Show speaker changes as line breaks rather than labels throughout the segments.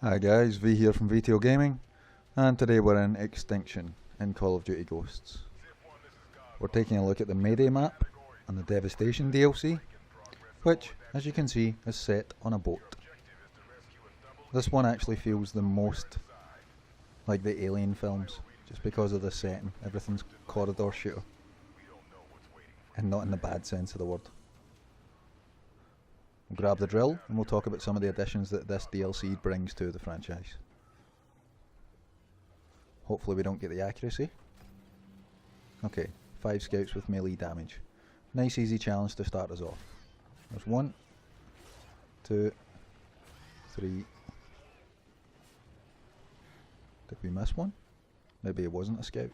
Hi guys, V here from VTO Gaming, and today we're in Extinction in Call of Duty Ghosts. We're taking a look at the Mayday map and the Devastation DLC, which, as you can see, is set on a boat. This one actually feels the most like the Alien films, just because of the setting. Everything's corridor shooter, and not in the bad sense of the word. We'll grab the drill and we'll talk about some of the additions that this DLC brings to the franchise. Hopefully we don't get the accuracy. Okay, 5 scouts with melee damage. Nice easy challenge to start us off. There's 1, 2, 3. Did we miss one? Maybe it wasn't a scout.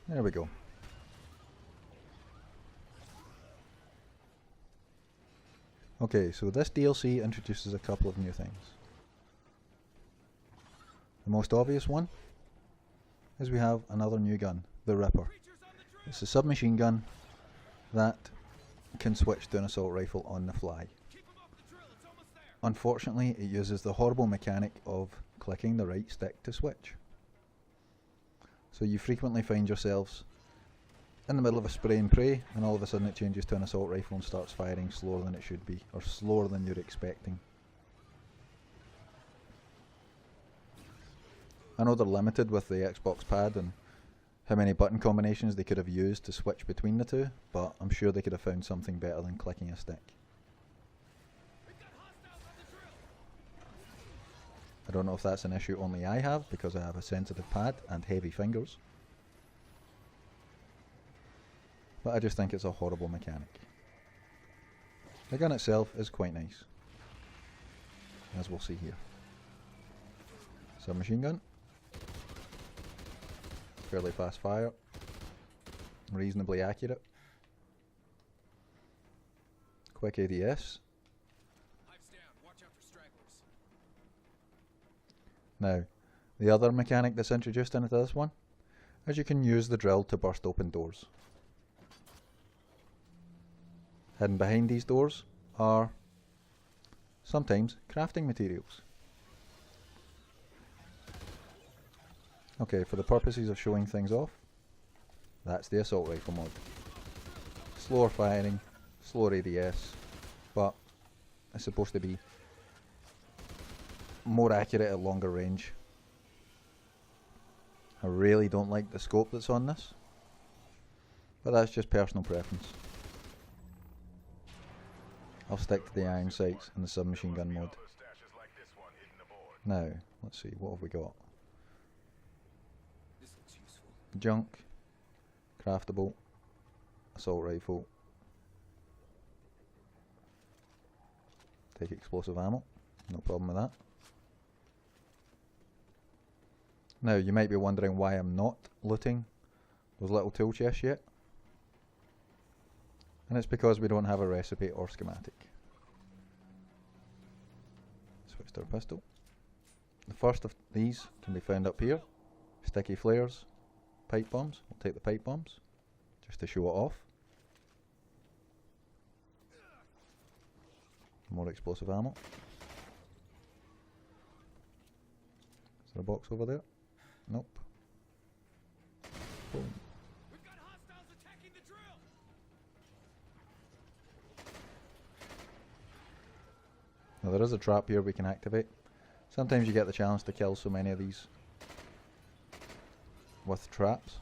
There we go. Okay, so this DLC introduces a couple of new things. The most obvious one is we have another new gun, the Ripper. It's a submachine gun that can switch to an assault rifle on the fly. Unfortunately, it uses the horrible mechanic of clicking the right stick to switch. So you frequently find yourselves in the middle of a spray and pray, and all of a sudden it changes to an assault rifle and starts firing slower than it should be, or slower than you're expecting. I know they're limited with the Xbox pad and how many button combinations they could have used to switch between the two, but I'm sure they could have found something better than clicking a stick. I don't know if that's an issue only I have, because I have a sensitive pad and heavy fingers. But I just think it's a horrible mechanic. The gun itself is quite nice, as we'll see here. Submachine gun. Fairly fast fire. Reasonably accurate. Quick ADS. Now, the other mechanic that's introduced into this one is you can use the drill to burst open doors. Hidden behind these doors are sometimes crafting materials. Okay, for the purposes of showing things off, that's the assault rifle mod. Slower firing, slower ADS, but it's supposed to be more accurate at longer range. I really don't like the scope that's on this, but that's just personal preference. I'll stick to the iron sights and the submachine gun mode. Now, let's see, what have we got? Junk, craftable, assault rifle, take explosive ammo, no problem with that. Now, you might be wondering why I'm not looting those little tool chests yet. And it's because we don't have a recipe or schematic. Switch to our pistol. The first of these can be found up here. Sticky flares, pipe bombs. We'll take the pipe bombs just to show it off. More explosive ammo. Is there a box over there? Nope. Boom. We've got hostiles attacking the drill. Now there is a trap here we can activate. Sometimes you get the chance to kill so many of these with traps.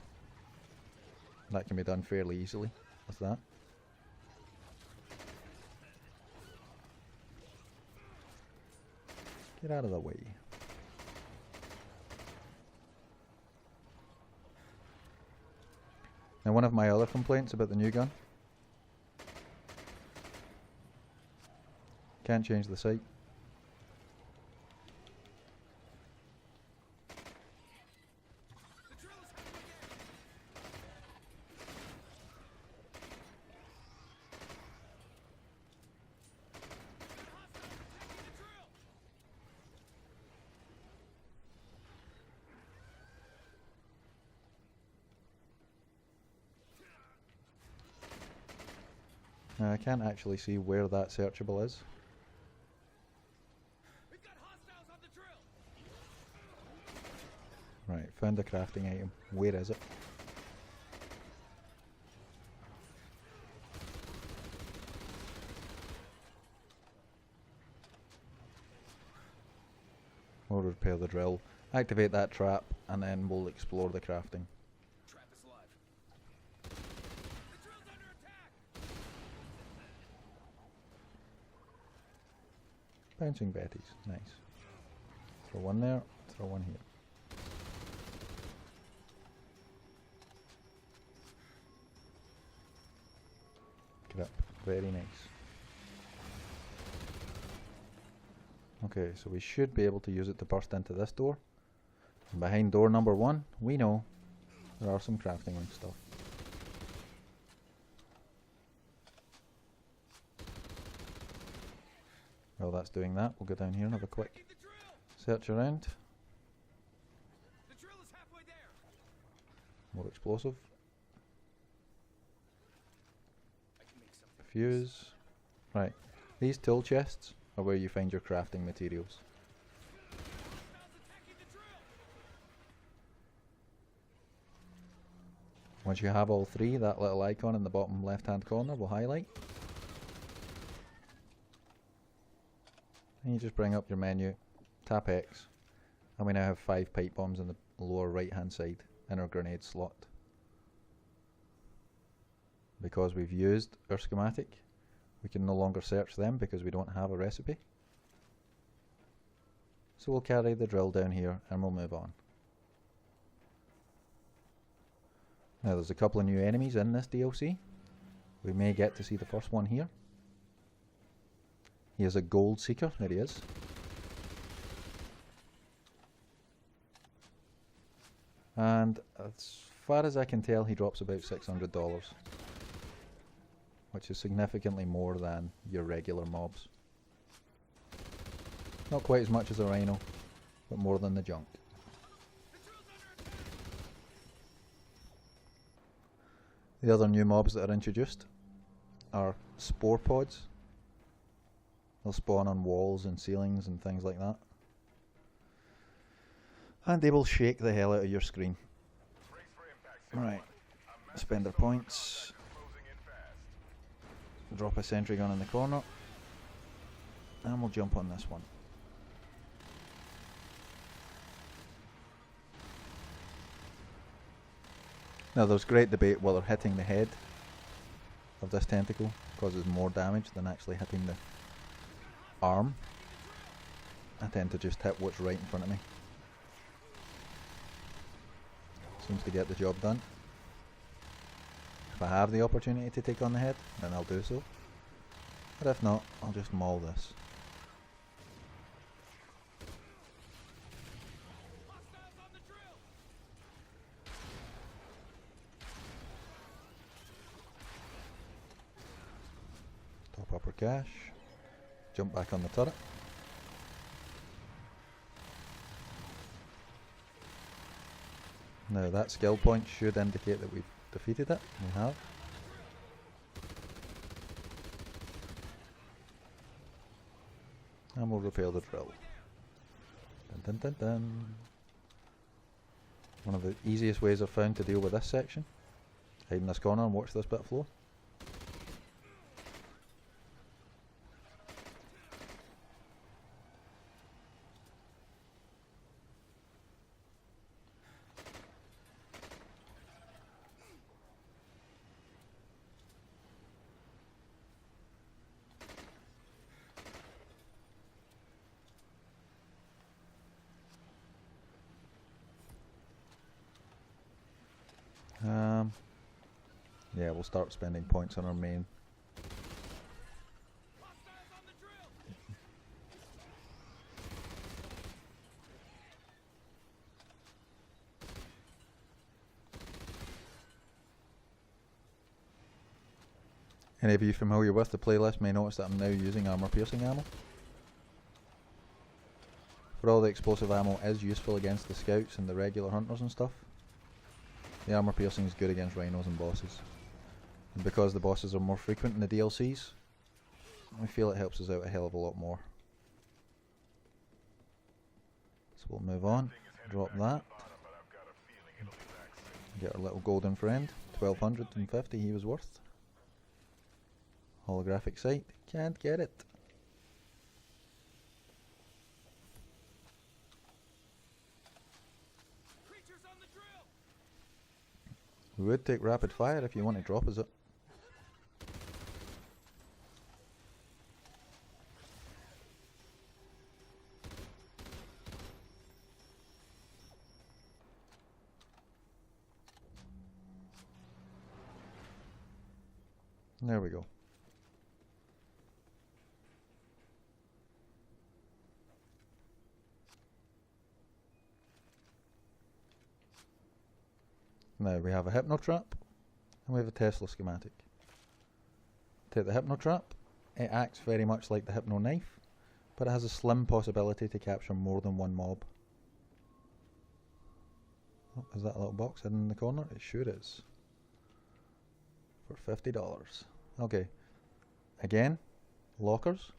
That can be done fairly easily with that. Get out of the way. Now, one of my other complaints about the new gun, can't change the sight. I can't actually see where that searchable is. Right, found the crafting item. Where is it? We'll repair the drill, activate that trap, and then we'll explore the crafting.
Trap is live. The drill's under attack.
Bouncing betties, nice. Throw one there, throw one here. Grip, very nice. Okay, so we should be able to use it to burst into this door. And behind door number 1, we know there are some crafting and stuff. While that's doing that, we'll go down here and have a quick search around.
The drill is halfway there.
More explosive.
I can make something.
Fuse. Right, these tool chests are where you find your crafting materials. Once you have all 3, that little icon in the bottom left hand corner will highlight. And you just bring up your menu, tap X, and we now have 5 pipe bombs in the lower right hand side in our grenade slot. Because we've used our schematic, we can no longer search them because we don't have a recipe. So we'll carry the drill down here and we'll move on. Now there's a couple of new enemies in this DLC. We may get to see the first one here. He is a gold seeker, there he is. And as far as I can tell, he drops about $600. Which is significantly more than your regular mobs. Not quite as much as a rhino, but more than the junk. The other new mobs that are introduced are spore pods. They'll spawn on walls and ceilings and things like that. And they will shake the hell out of your screen. Right, spend our points. Drop a sentry gun in the corner. And we'll jump on this one. Now there's great debate whether hitting the head of this tentacle causes more damage than actually hitting the arm. I tend to just hit what's right in front of me. Seems to get the job done. If I have the opportunity to take on the head, then I'll do so. But if not, I'll just maul this. Top upper cache. Jump back on the turret. Now that skill point should indicate that we've defeated it. We have. And we'll repair the drill. Dun dun dun dun. One of the easiest ways I've found to deal with this section. Hide in this corner and watch this bit of floor. Yeah, we'll start spending points on our main. Any of you familiar with the playlist may notice that I'm now using armor piercing ammo. For all the explosive ammo is useful against the scouts and the regular hunters and stuff, the armor piercing is good against rhinos and bosses. And because the bosses are more frequent in the DLCs, I feel it helps us out a hell of a lot more. So we'll move on, drop that. Get our little golden friend, 1250 he was worth. Holographic sight, can't get it.
Creatures on the drill.
We would take rapid fire if you want to drop us it. There we go. Now we have a hypno trap and we have a Tesla schematic. Take the hypno trap, it acts very much like the hypno knife, but it has a slim possibility to capture more than one mob. Oh, is that a little box hidden in the corner? It sure is. For $50. Okay. Again, lockers.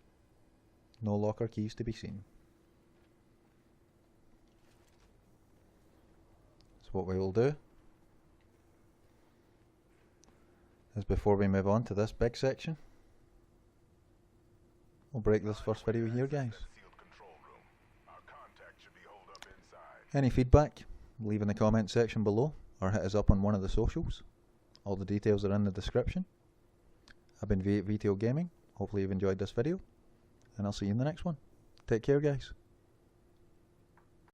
No locker keys to be seen. So what we will do is, before we move on to this big section, we'll break this first video here, guys. Any feedback, leave in the comment section below or hit us up on one of the socials. All the details are in the description. I've been V8 Video Gaming. Hopefully you've enjoyed this video, and I'll see you in the next one. Take care, guys.